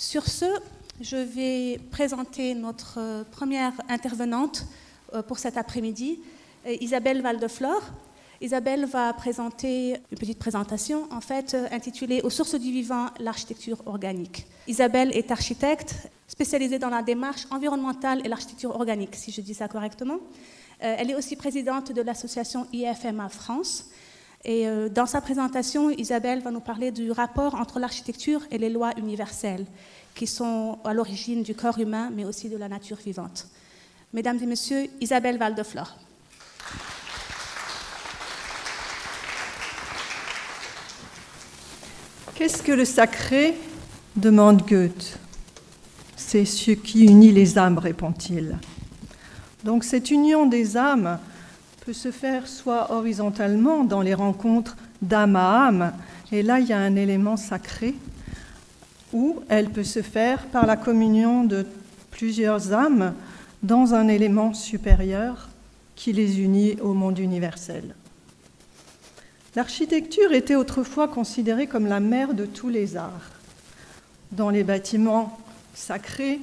Sur ce, je vais présenter notre première intervenante pour cet après-midi, Isabelle Waldeflor. Isabelle va présenter une petite présentation, en fait, intitulée « Aux sources du vivant, l'architecture organique ». Isabelle est architecte spécialisée dans la démarche environnementale et l'architecture organique, si je dis ça correctement. Elle est aussi présidente de l'association IFMA France. Et dans sa présentation, Isabelle va nous parler du rapport entre l'architecture et les lois universelles, qui sont à l'origine du corps humain, mais aussi de la nature vivante. Mesdames et messieurs, Isabelle Waldeflor. Qu'est-ce que le sacré ? Demande Goethe. C'est ce qui unit les âmes, répond-il. Donc cette union des âmes peut se faire soit horizontalement dans les rencontres d'âme à âme, et là il y a un élément sacré, ou elle peut se faire par la communion de plusieurs âmes dans un élément supérieur qui les unit au monde universel. L'architecture était autrefois considérée comme la mère de tous les arts. Dans les bâtiments sacrés,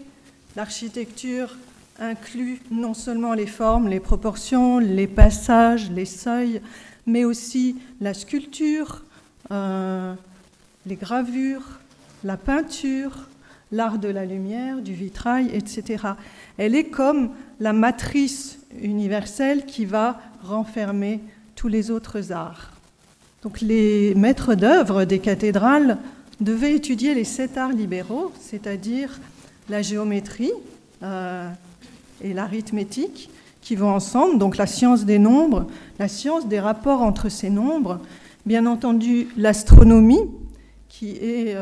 l'architecture inclut non seulement les formes, les proportions, les passages, les seuils, mais aussi la sculpture, les gravures, la peinture, l'art de la lumière, du vitrail, etc. Elle est comme la matrice universelle qui va renfermer tous les autres arts. Donc les maîtres d'œuvre des cathédrales devaient étudier les 7 arts libéraux, c'est-à-dire la géométrie et l'arithmétique, qui vont ensemble, donc la science des nombres, la science des rapports entre ces nombres, bien entendu l'astronomie, qui est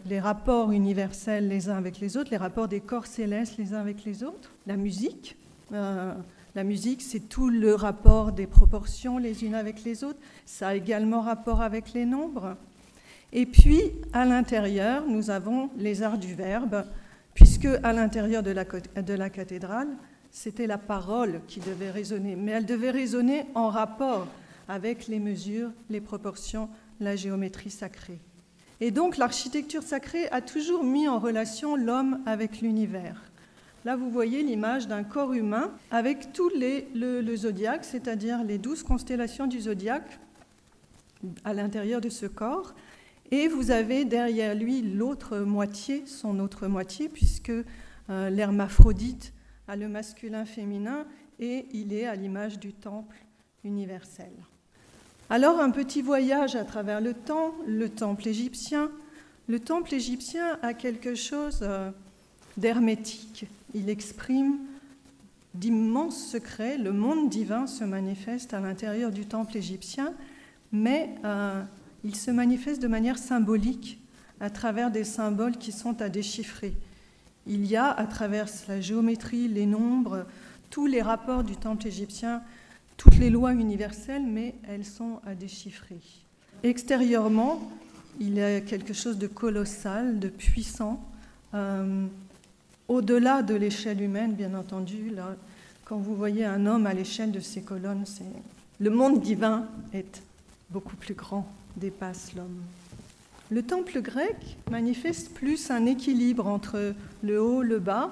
les rapports universels les uns avec les autres, les rapports des corps célestes les uns avec les autres, la musique. La musique, c'est tout le rapport des proportions les unes avec les autres. Ça a également rapport avec les nombres. Et puis, à l'intérieur, nous avons les arts du verbe, puisque à l'intérieur de la cathédrale, c'était la parole qui devait résonner. Mais elle devait résonner en rapport avec les mesures, les proportions, la géométrie sacrée. Et donc, l'architecture sacrée a toujours mis en relation l'homme avec l'univers. Là, vous voyez l'image d'un corps humain avec tout le zodiaque, c'est-à-dire les 12 constellations du zodiaque à l'intérieur de ce corps. Et vous avez derrière lui l'autre moitié, son autre moitié, puisque l'hermaphrodite a le masculin-féminin et il est à l'image du temple universel. Alors, un petit voyage à travers le temple égyptien. Le temple égyptien a quelque chose d'hermétique. Il exprime d'immenses secrets. Le monde divin se manifeste à l'intérieur du temple égyptien, mais il se manifeste de manière symbolique, à travers des symboles qui sont à déchiffrer. Il y a, à travers la géométrie, les nombres, tous les rapports du temple égyptien, toutes les lois universelles, mais elles sont à déchiffrer. Extérieurement, il y a quelque chose de colossal, de puissant, au-delà de l'échelle humaine, bien entendu. Là, quand vous voyez un homme à l'échelle de ces colonnes, le monde divin est beaucoup plus grand, dépasse l'homme. Le temple grec manifeste plus un équilibre entre le haut et le bas.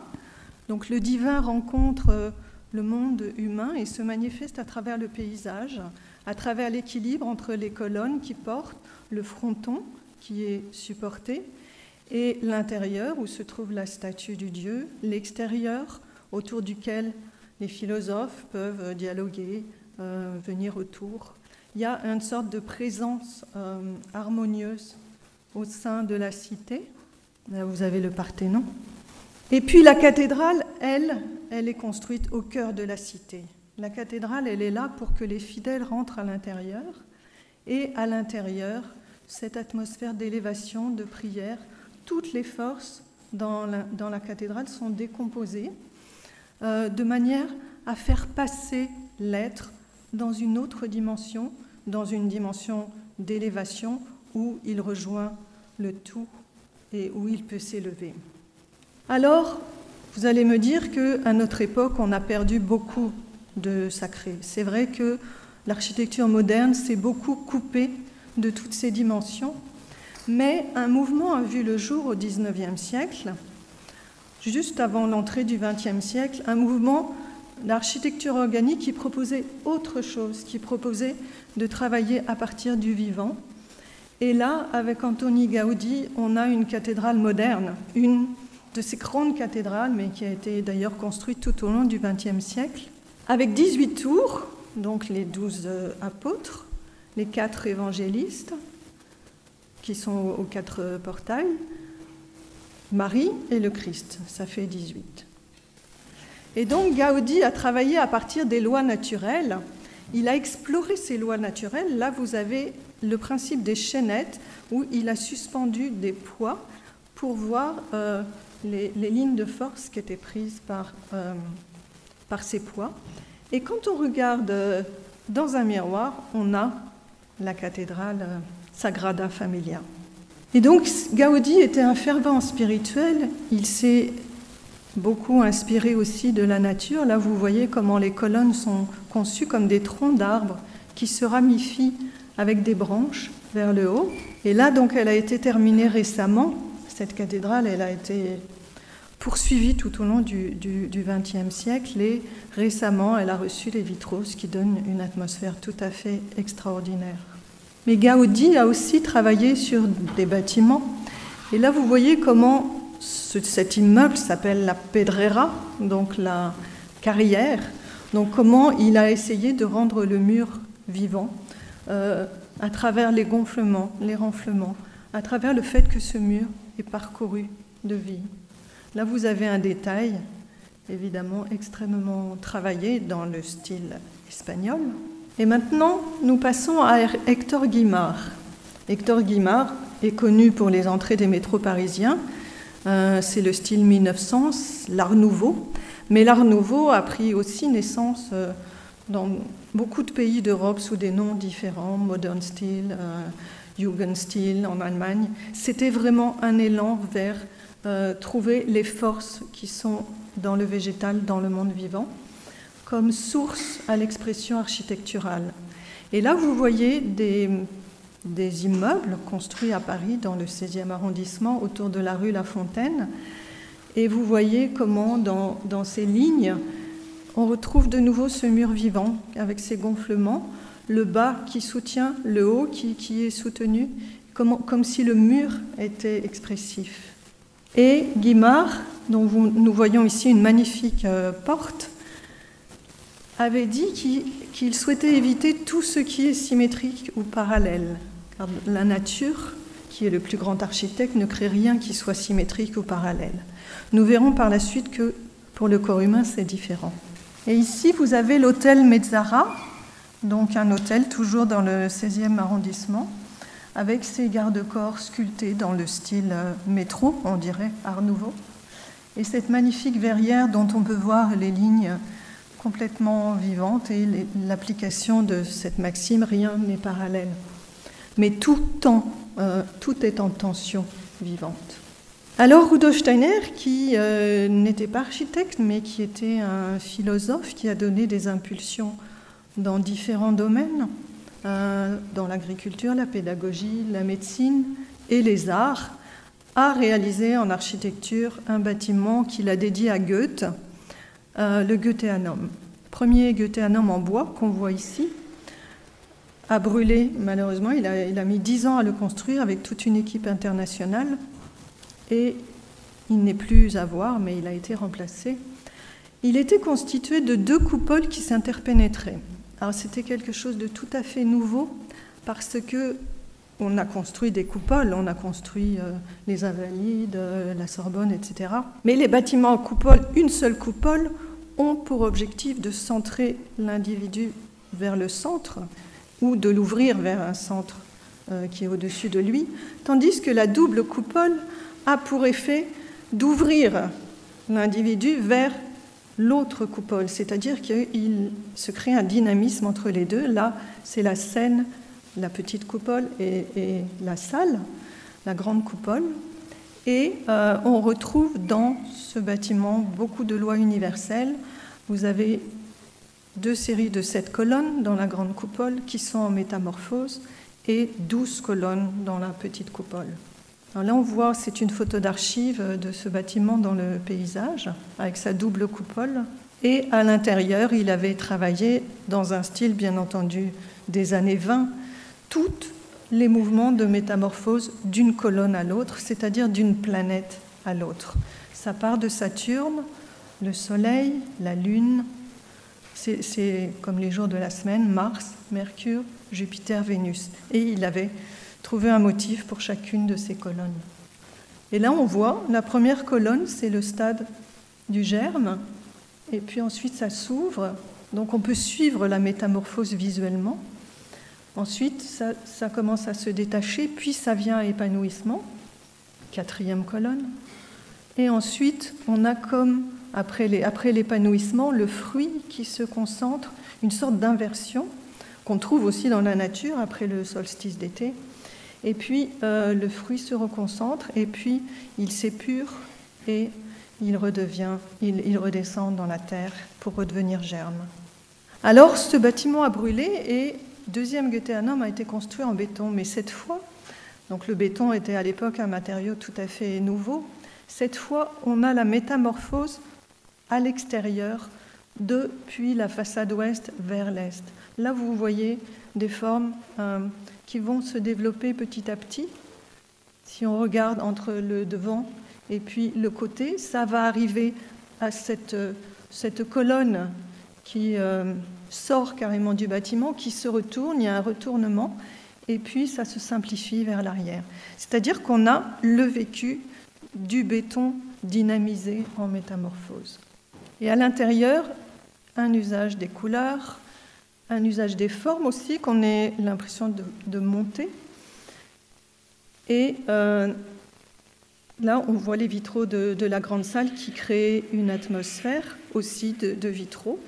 Donc le divin rencontre le monde humain et se manifeste à travers le paysage, à travers l'équilibre entre les colonnes qui portent, le fronton qui est supporté, et l'intérieur où se trouve la statue du dieu, l'extérieur autour duquel les philosophes peuvent dialoguer, venir autour. Il y a une sorte de présence harmonieuse au sein de la cité. Là, vous avez le Parthénon. Et puis la cathédrale, elle est construite au cœur de la cité. La cathédrale, elle est là pour que les fidèles rentrent à l'intérieur. Et à l'intérieur, cette atmosphère d'élévation, de prière, toutes les forces dans la cathédrale sont décomposées de manière à faire passer l'être dans une autre dimension, dans une dimension d'élévation où il rejoint le tout et où il peut s'élever. Alors, vous allez me dire qu'à notre époque, on a perdu beaucoup de sacré. C'est vrai que l'architecture moderne s'est beaucoup coupée de toutes ces dimensions, Mais un mouvement a vu le jour au XIXe siècle, juste avant l'entrée du XXe siècle, un mouvement d'architecture organique qui proposait autre chose, qui proposait de travailler à partir du vivant. Et là, avec Antoni Gaudí, on a une cathédrale moderne, une de ces grandes cathédrales, mais qui a été d'ailleurs construite tout au long du XXe siècle, avec 18 tours, donc les 12 apôtres, les 4 évangélistes, qui sont aux 4 portails, Marie et le Christ, ça fait 18. Et donc Gaudí a travaillé à partir des lois naturelles, il a exploré ces lois naturelles. Là, vous avez le principe des chaînettes, où il a suspendu des poids pour voir les lignes de force qui étaient prises par ces poids. Et quand on regarde dans un miroir, on a la cathédrale Sagrada Familia. Et donc, Gaudí était un fervent spirituel, il s'est beaucoup inspiré aussi de la nature. Là, vous voyez comment les colonnes sont conçues comme des troncs d'arbres qui se ramifient avec des branches vers le haut. Et là, donc, elle a été terminée récemment. Cette cathédrale, elle a été poursuivie tout au long du XXe siècle et récemment, elle a reçu les vitraux, ce qui donne une atmosphère tout à fait extraordinaire. Mais Gaudí a aussi travaillé sur des bâtiments. Et là, vous voyez comment cet immeuble s'appelle la Pedrera, donc la carrière. Donc comment il a essayé de rendre le mur vivant à travers les gonflements, les renflements, à travers le fait que ce mur est parcouru de vie. Là, vous avez un détail, évidemment, extrêmement travaillé dans le style espagnol. Et maintenant, nous passons à Hector Guimard. Hector Guimard est connu pour les entrées des métros parisiens. C'est le style 1900, l'Art Nouveau. Mais l'Art Nouveau a pris aussi naissance dans beaucoup de pays d'Europe sous des noms différents, Modern Style, Jugendstil en Allemagne. C'était vraiment un élan vers trouver les forces qui sont dans le végétal, dans le monde vivant, comme source à l'expression architecturale. Et là, vous voyez des immeubles construits à Paris, dans le 16e arrondissement, autour de la rue La Fontaine. Et vous voyez comment, dans ces lignes, on retrouve de nouveau ce mur vivant, avec ses gonflements, le bas qui soutient le haut qui est soutenu, comme si le mur était expressif. Et Guimard, dont nous voyons ici une magnifique porte, avait dit qu'il souhaitait éviter tout ce qui est symétrique ou parallèle. Car la nature, qui est le plus grand architecte, ne crée rien qui soit symétrique ou parallèle. Nous verrons par la suite que pour le corps humain, c'est différent. Et ici, vous avez l'hôtel Mezzara, donc un hôtel toujours dans le 16e arrondissement, avec ses garde-corps sculptés dans le style métro, on dirait, Art Nouveau. Et cette magnifique verrière dont on peut voir les lignes complètement vivantes et l'application de cette maxime, rien n'est parallèle. Mais tout est en tension vivante. Alors Rudolf Steiner, qui n'était pas architecte, mais qui était un philosophe qui a donné des impulsions dans différents domaines, dans l'agriculture, la pédagogie, la médecine et les arts, a réalisé en architecture un bâtiment qu'il a dédié à Goethe, le Goetheanum. Premier Goetheanum en bois qu'on voit ici, a brûlé malheureusement, il a mis 10 ans à le construire avec toute une équipe internationale et il n'est plus à voir, mais il a été remplacé. Il était constitué de 2 coupoles qui s'interpénétraient. Alors c'était quelque chose de tout à fait nouveau parce que on a construit des coupoles, on a construit les Invalides, la Sorbonne, etc. Mais les bâtiments en coupole, une seule coupole, ont pour objectif de centrer l'individu vers le centre ou de l'ouvrir vers un centre qui est au-dessus de lui, tandis que la double coupole a pour effet d'ouvrir l'individu vers l'autre coupole, c'est-à-dire qu'il se crée un dynamisme entre les deux. Là, c'est la scène, la petite coupole et la salle, la grande coupole. Et on retrouve dans ce bâtiment beaucoup de lois universelles. Vous avez 2 séries de 7 colonnes dans la grande coupole qui sont en métamorphose et 12 colonnes dans la petite coupole. Alors là, on voit, c'est une photo d'archive de ce bâtiment dans le paysage, avec sa double coupole. Et à l'intérieur, il avait travaillé dans un style, bien entendu, des années 20, tous les mouvements de métamorphose d'une colonne à l'autre, c'est-à-dire d'une planète à l'autre. Ça part de Saturne, le Soleil, la Lune, c'est comme les jours de la semaine, Mars, Mercure, Jupiter, Vénus. Et il avait trouvé un motif pour chacune de ces colonnes. Et là, on voit, la première colonne, c'est le stade du germe, et puis ensuite ça s'ouvre, donc on peut suivre la métamorphose visuellement. Ensuite, ça commence à se détacher, puis ça vient à épanouissement, quatrième colonne. Et ensuite, on a comme, après l'épanouissement, le fruit qui se concentre, une sorte d'inversion qu'on trouve aussi dans la nature après le solstice d'été. Et puis, le fruit se reconcentre, et puis il s'épure et il redescend dans la terre pour redevenir germe. Alors, ce bâtiment a brûlé et deuxième Goetheanum a été construit en béton, mais cette fois, donc le béton était à l'époque un matériau tout à fait nouveau, cette fois, on a la métamorphose à l'extérieur depuis la façade ouest vers l'est. Là, vous voyez des formes qui vont se développer petit à petit. Si on regarde entre le devant et puis le côté, ça va arriver à cette colonne qui sort carrément du bâtiment, qui se retourne, il y a un retournement, et puis ça se simplifie vers l'arrière. C'est-à-dire qu'on a le vécu du béton dynamisé en métamorphose. Et à l'intérieur, un usage des couleurs, un usage des formes aussi, qu'on ait l'impression de monter. Et là, on voit les vitraux de la grande salle qui créent une atmosphère aussi de vitraux.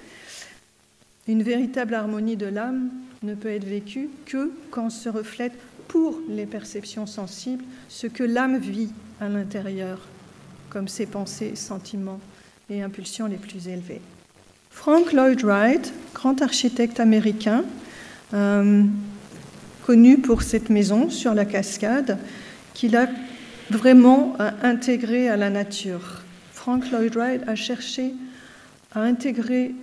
Une véritable harmonie de l'âme ne peut être vécue que quand se reflète pour les perceptions sensibles ce que l'âme vit à l'intérieur, comme ses pensées, sentiments et impulsions les plus élevées. Frank Lloyd Wright, grand architecte américain, connu pour cette maison sur la cascade, qu'il a vraiment intégré à la nature. Frank Lloyd Wright a cherché à intégrer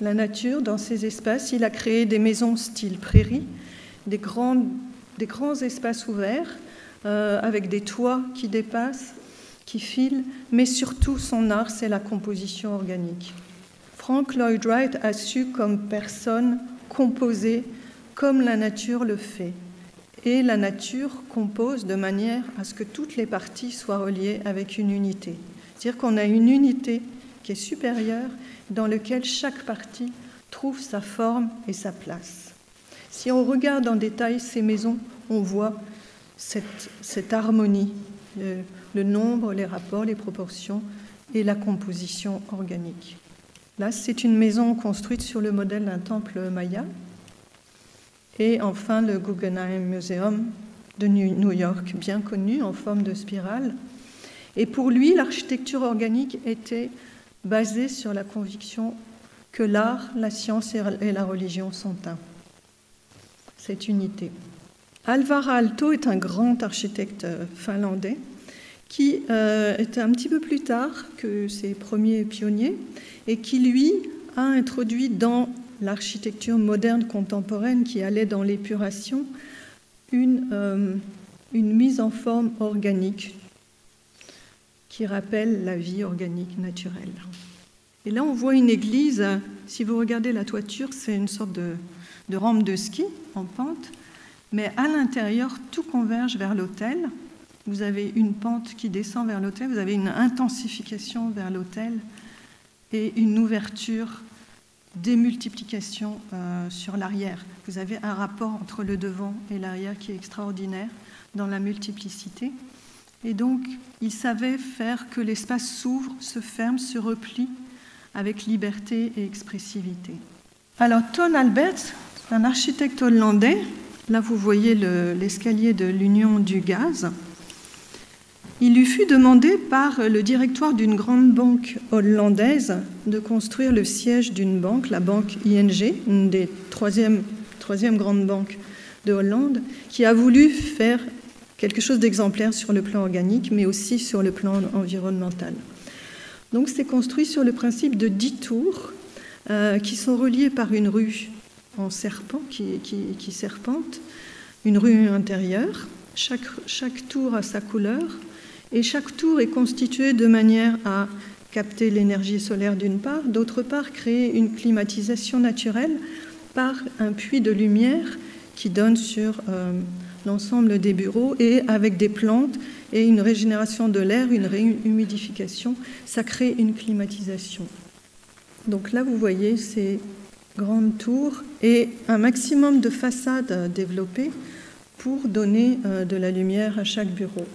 la nature dans ces espaces. Il a créé des maisons style prairie, des grands espaces ouverts, avec des toits qui dépassent, qui filent, mais surtout son art, c'est la composition organique. Frank Lloyd Wright a su, comme personne, composer comme la nature le fait. Et la nature compose de manière à ce que toutes les parties soient reliées avec une unité. C'est-à-dire qu'on a une unité qui est supérieure, dans laquelle chaque partie trouve sa forme et sa place. Si on regarde en détail ces maisons, on voit cette harmonie, le nombre, les rapports, les proportions et la composition organique. Là, c'est une maison construite sur le modèle d'un temple maya. Et enfin, le Guggenheim Museum de New York, bien connu, en forme de spirale. Et pour lui, l'architecture organique était basée sur la conviction que l'art, la science et la religion sont un. Cette unité. Alvar Aalto est un grand architecte finlandais qui est un petit peu plus tard que ses premiers pionniers et qui, lui, a introduit dans l'architecture moderne contemporaine qui allait dans l'épuration une mise en forme organique qui rappelle la vie organique naturelle. Et là, on voit une église. Si vous regardez la toiture, c'est une sorte de rampe de ski en pente, mais à l'intérieur, tout converge vers l'autel. Vous avez une pente qui descend vers l'autel, vous avez une intensification vers l'autel et une ouverture, démultiplication sur l'arrière. Vous avez un rapport entre le devant et l'arrière qui est extraordinaire dans la multiplicité. Et donc, il savait faire que l'espace s'ouvre, se ferme, se replie avec liberté et expressivité. Alors, Ton Alberts, c'est un architecte hollandais. Là, vous voyez l'escalier de l'Union du gaz. Il lui fut demandé par le directoire d'une grande banque hollandaise de construire le siège d'une banque, la banque ING, une des troisième grande banque de Hollande, qui a voulu faire quelque chose d'exemplaire sur le plan organique, mais aussi sur le plan environnemental. Donc c'est construit sur le principe de 10 tours qui sont reliées par une rue en serpent qui serpente, une rue intérieure. Chaque tour a sa couleur et chaque tour est constitué de manière à capter l'énergie solaire d'une part, d'autre part créer une climatisation naturelle par un puits de lumière qui donne sur l'ensemble des bureaux et avec des plantes et une régénération de l'air, une réhumidification, ça crée une climatisation. Donc là, vous voyez ces grandes tours et un maximum de façades développées pour donner de la lumière à chaque bureau.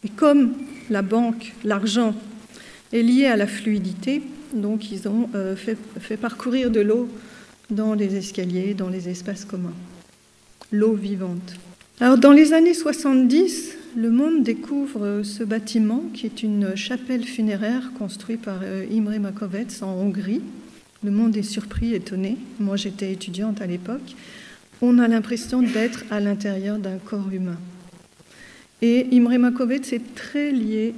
Et comme la banque, l'argent, est lié à la fluidité, donc ils ont fait parcourir de l'eau dans les escaliers, dans les espaces communs. L'eau vivante. Alors dans les années 70, le monde découvre ce bâtiment qui est une chapelle funéraire construite par Imre Makovec en Hongrie. Le monde est surpris, étonné. Moi j'étais étudiante à l'époque. On a l'impression d'être à l'intérieur d'un corps humain. Et Imre Makovec est très lié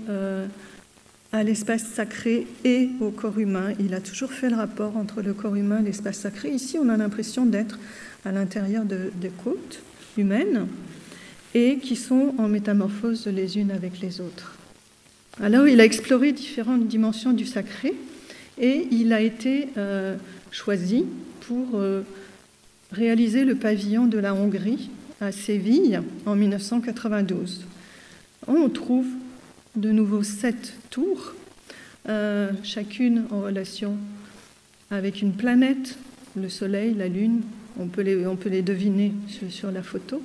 à l'espace sacré et au corps humain. Il a toujours fait le rapport entre le corps humain et l'espace sacré. Ici, on a l'impression d'être à l'intérieur de côtes humaines et qui sont en métamorphose les unes avec les autres. Alors, il a exploré différentes dimensions du sacré et il a été choisi pour réaliser le pavillon de la Hongrie à Séville en 1992. On trouve de nouveau 7 tours, chacune en relation avec une planète, le Soleil, la Lune, on peut les deviner sur la photo,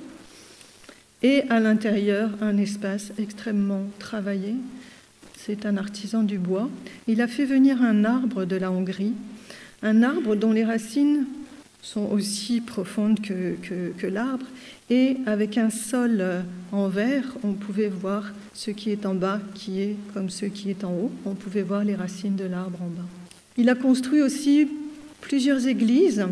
et à l'intérieur un espace extrêmement travaillé. C'est un artisan du bois. Il a fait venir un arbre de la Hongrie, un arbre dont les racines sont aussi profondes que l'arbre, et avec un sol en verre, on pouvait voir ce qui est en bas, qui est comme ce qui est en haut. On pouvait voir les racines de l'arbre en bas. Il a construit aussi plusieurs églises,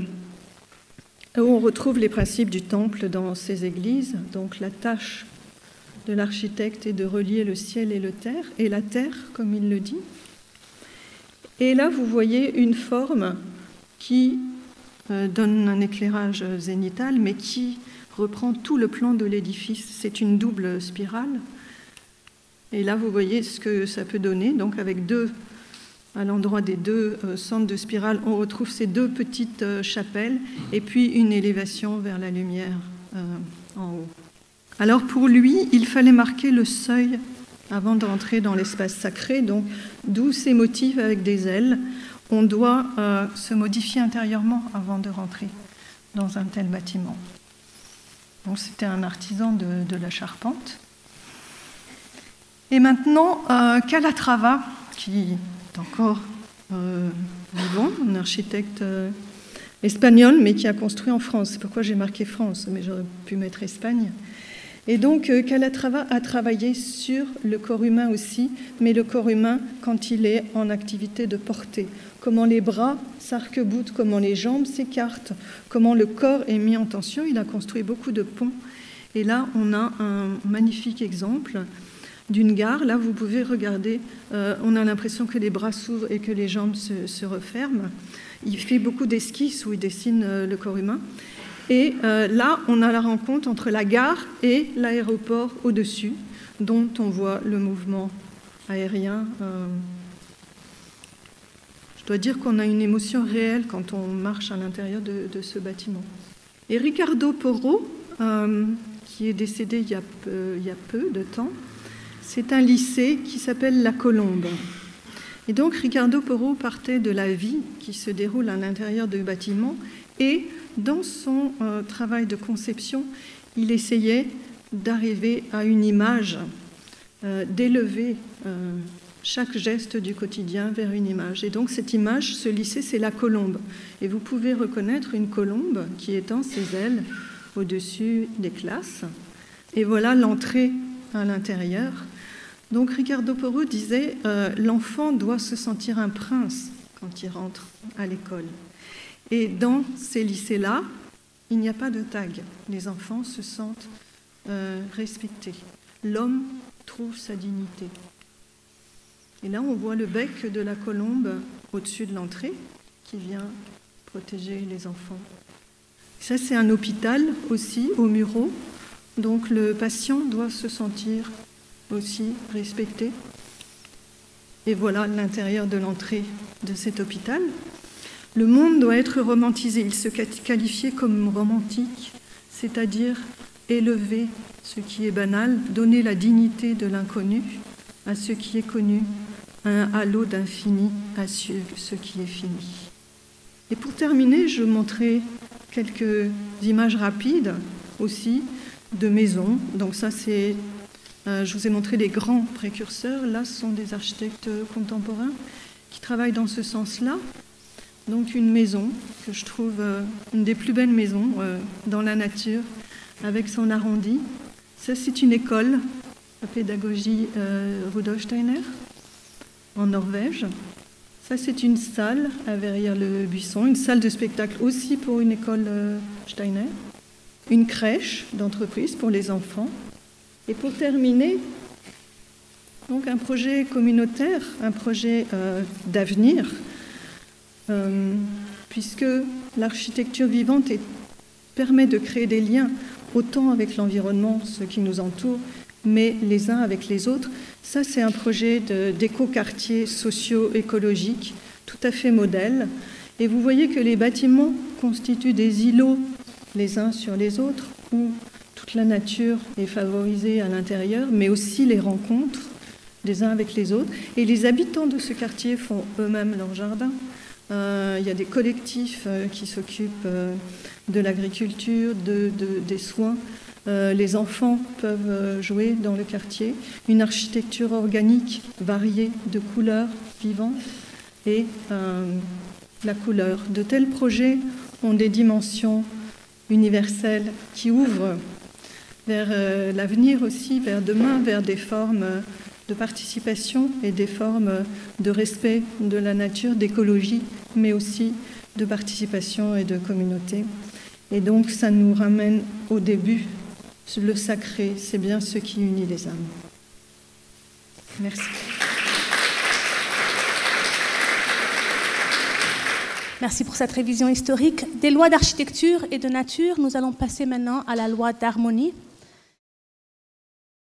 où on retrouve les principes du temple dans ces églises. Donc la tâche de l'architecte est de relier le ciel et la terre, comme il le dit. Et là, vous voyez une forme qui donne un éclairage zénital, mais qui reprend tout le plan de l'édifice. C'est une double spirale. Et là, vous voyez ce que ça peut donner. Donc, avec à l'endroit des deux centres de spirale, on retrouve ces deux petites chapelles et puis une élévation vers la lumière en haut. Alors, pour lui, il fallait marquer le seuil avant d'entrer dans l'espace sacré. Donc, d'où ces motifs avec des ailes. On doit se modifier intérieurement avant de rentrer dans un tel bâtiment. Donc, c'était un artisan de la charpente. Et maintenant, Calatrava, qui est encore vivant, un architecte espagnol, mais qui a construit en France. C'est pourquoi j'ai marqué France, mais j'aurais pu mettre Espagne. Et donc, Calatrava a travaillé sur le corps humain aussi, mais le corps humain quand il est en activité de portée. Comment les bras s'arc-boutent, comment les jambes s'écartent, comment le corps est mis en tension. Il a construit beaucoup de ponts. Et là, on a un magnifique exemple d'une gare. Là, vous pouvez regarder, on a l'impression que les bras s'ouvrent et que les jambes se referment. Il fait beaucoup d'esquisses où il dessine le corps humain. Et là, on a la rencontre entre la gare et l'aéroport au-dessus, dont on voit le mouvement aérien. Je dois dire qu'on a une émotion réelle quand on marche à l'intérieur de ce bâtiment. Et Ricardo Porro, qui est décédé il y a peu de temps, c'est un lycée qui s'appelle La Colombe. Et donc Ricardo Porro partait de la vie qui se déroule à l'intérieur du bâtiment et dans son travail de conception, il essayait d'arriver à une image, d'élever chaque geste du quotidien vers une image. Et donc cette image, ce lycée, c'est la colombe. Et vous pouvez reconnaître une colombe qui étend ses ailes au-dessus des classes. Et voilà l'entrée à l'intérieur. Donc Ricardo Porro disait l'enfant doit se sentir un prince quand il rentre à l'école. Et dans ces lycées-là, Il n'y a pas de tag. Les enfants se sentent respectés. L'homme trouve sa dignité. Et là, on voit le bec de la colombe au-dessus de l'entrée qui vient protéger les enfants. Ça, c'est un hôpital aussi, au Mureaux. Donc, le patient doit se sentir aussi respecté. Et voilà l'intérieur de l'entrée de cet hôpital. Le monde doit être romantisé. Il se qualifiait comme romantique, c'est-à-dire élever ce qui est banal, donner la dignité de l'inconnu à ce qui est connu, un halo d'infini à ce qui est fini. Et pour terminer, je montrais quelques images rapides aussi de maisons. Donc ça, c'est, je vous ai montré les grands précurseurs. Là, ce sont des architectes contemporains qui travaillent dans ce sens-là. Donc une maison que je trouve une des plus belles maisons dans la nature, avec son arrondi. Ça, c'est une école, la pédagogie Rudolf Steiner, en Norvège. Ça, c'est une salle à Verrières-le-Buisson, une salle de spectacle aussi pour une école Steiner. Une crèche d'entreprise pour les enfants. Et pour terminer, donc un projet communautaire, un projet d'avenir, puisque l'architecture vivante permet de créer des liens autant avec l'environnement, ce qui nous entoure, mais les uns avec les autres. Ça, c'est un projet d'éco-quartier socio-écologique, tout à fait modèle. Et vous voyez que les bâtiments constituent des îlots les uns sur les autres, où toute la nature est favorisée à l'intérieur, mais aussi les rencontres les uns avec les autres. Et les habitants de ce quartier font eux-mêmes leur jardin. Il y a des collectifs qui s'occupent de l'agriculture, des soins. Les enfants peuvent jouer dans le quartier. Une architecture organique variée de couleurs vivantes et la couleur. De tels projets ont des dimensions universelles qui ouvrent vers l'avenir aussi, vers demain, vers des formes de participation et des formes de respect de la nature, d'écologie, mais aussi de participation et de communauté. Et donc, ça nous ramène au début. Le sacré, c'est bien ce qui unit les âmes. Merci. Merci pour cette révision historique. Des lois d'architecture et de nature, nous allons passer maintenant à la loi d'harmonie.